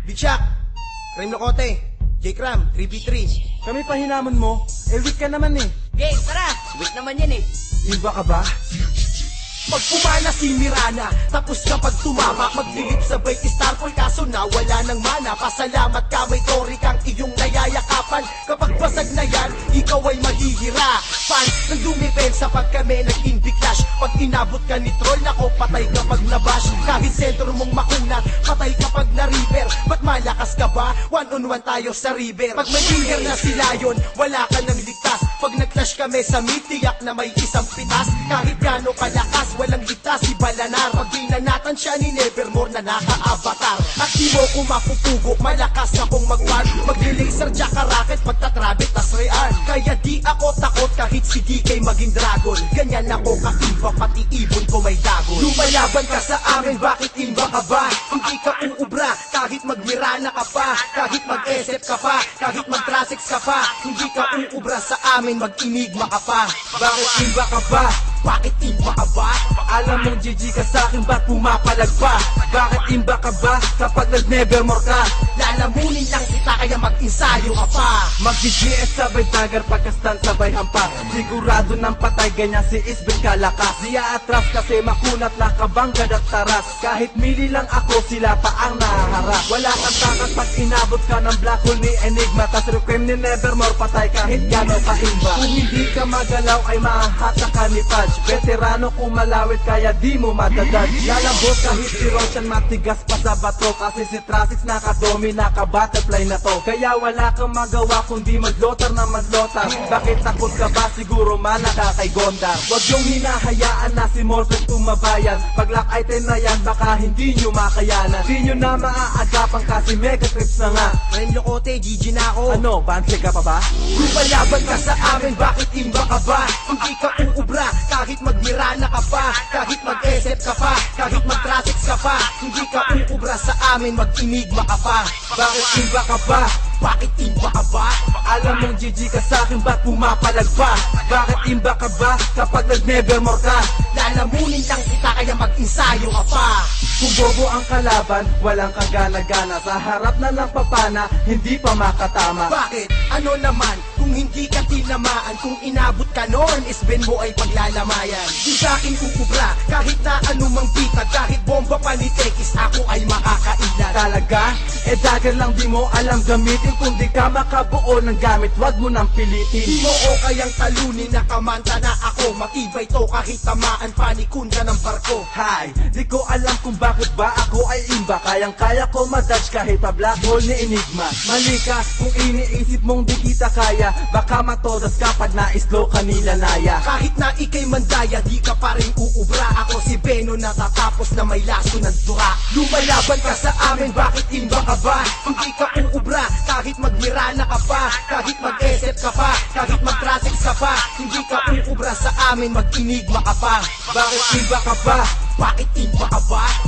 Big Shaq, Rem Locote, J-Cram, 3v3. Kami pa hinamon mo, weak ka naman eh. Game, tara! Weak naman yan eh. Iba ka ba? Pag pumana si Mirana, tapos kapag tumama, maglilip sabay Starfall, kaso na wala ng mana. Pasalamat ka, may tori kang iyong nayayakapan. Kapag basag na yan, ikaw ay mahihirapan nang dumipensa pag kami nag-in-clash. Pag inabot ka ni troll, nako patay kapag nabash. Kahit sentro mong makunat, patay kapag na-river. Ba't malakas ka ba? One-on-one tayo sa river. Pag may finger na si Lion, wala ka nang ligtas. Pag nag-clash kami sa mid, tiyak na may isang pitas. Kahit gano'ng kalakas, walang ligtas si Balanar. Pag binanatan siya ni Nevermore na naka-avatar. At di mo ko mapupugo, malakas akong mag-war. Magli-laser jacka rocket, magtatrabit tas real. Kaya di ako takot kahit si DK maging dragon. Ganyan ako kaiba, pati ibon ko may dagon. Lumalaban ka sa amin, bakit imba ka ba? Hindi ka uubra, kahit magmirana ka pa. Kahit mag-SF ka pa, kahit mag-trasix ka pa. Hindi ka uubra sa amin, mag-inigma ka pa. Bakit iba ka ba? Bakit imba ka ba? Alam mong GG ka sa'kin, ba't pumapalag pa? Bakit imba ka ba kapag nag-nevermore ka? Lalamunin lang kita kaya mag-ensayo ka pa. Mag-GGS sabay dagger, pagkastan sabay hampa. Sigurado ng patay, ganyan si Isbel kalakas. Siya atras kasi makunat na kabangga at taras. Kahit mili lang ako, sila pa ang nahaharap. Wala kang takas pag inabot ka ng black hole ni Enigma. Tas requiem ni Nevermore, patay kahit gano'n ka imba. Kung hindi ka magalaw ay mahahatak ka ni Pudge. Veterano kung malawit kaya di mo madadad. Lalambot kahit si Roshan matigas pa sa bato. Kasi si Trasix nakadomi, naka-butterfly na to. Kaya wala kang magawa kundi maglotar na maglotar. Bakit takot ka ba? Siguro malaka kay Gondar. Huwag yung hinahayaan na si Morpheus tumabayan. Pag lock item na yan baka hindi nyo makayanan. Di nyo na maaagapan kasi mega trips na nga. Rem Locote, GG na ako. Ano, banse ka pa ba? Lumalaban ka sa amin, bakit imba ka ba? Hindi ka uubra, kahit magmirana ka pa. Kahit mag-SF ka pa, kahit mag-trasix ka pa. Hindi ka uubra sa amin, mag-inigma ka pa. Bakit iba ka ba? Bakit imba ka ba? Alam mong GG ka sa'kin, ba't pumapalag pa? Bakit imba ka ba kapag nag-nevermore ka? Lalamunin lang kita kaya mag-ensayo ka pa. Kung bobo ang kalaban, walang kagana-gana. Sa harap na lang papana, hindi pa makatama. Bakit? Ano naman? Kung hindi ka tinamaan, kung inabot ka noon, isben mo ay paglalamayan. Di sa'kin uubra, kahit na anumang bitag, kahit bomba pa ni Tekis, ako ay makakailan. Talaga? Eh dagger lang di mo alam gamitin. Kung di ka makabuo ng gamit, wag mo nang pilitin. Di mo o kayang talunin, nakamanta na ako. Matibay to kahit tamaan pa ni Kunda ng barko. Hi, di ko alam kung bakit ba ako ay imba. Kayang-kaya ko madodge kahit pa black hole ni Enigma. Mali ka kung iniisip mong di kita kaya. Baka matodas ka pag na-slow ka nila naya. Kahit na ikay mandaya, di ka pa rin uubra. Ako si Beno natatapos na may laso ng dura. Lumalaban ka sa amin, bakit imba ka ba? Hindi ka uubra, kahit magmirana ka pa. Kahit mag-SF ka pa, kahit mag-trasix ka pa. Hindi ka uubra sa amin, mag-inigma ka pa. Bakit iba ka ba? Bakit imba ka ba?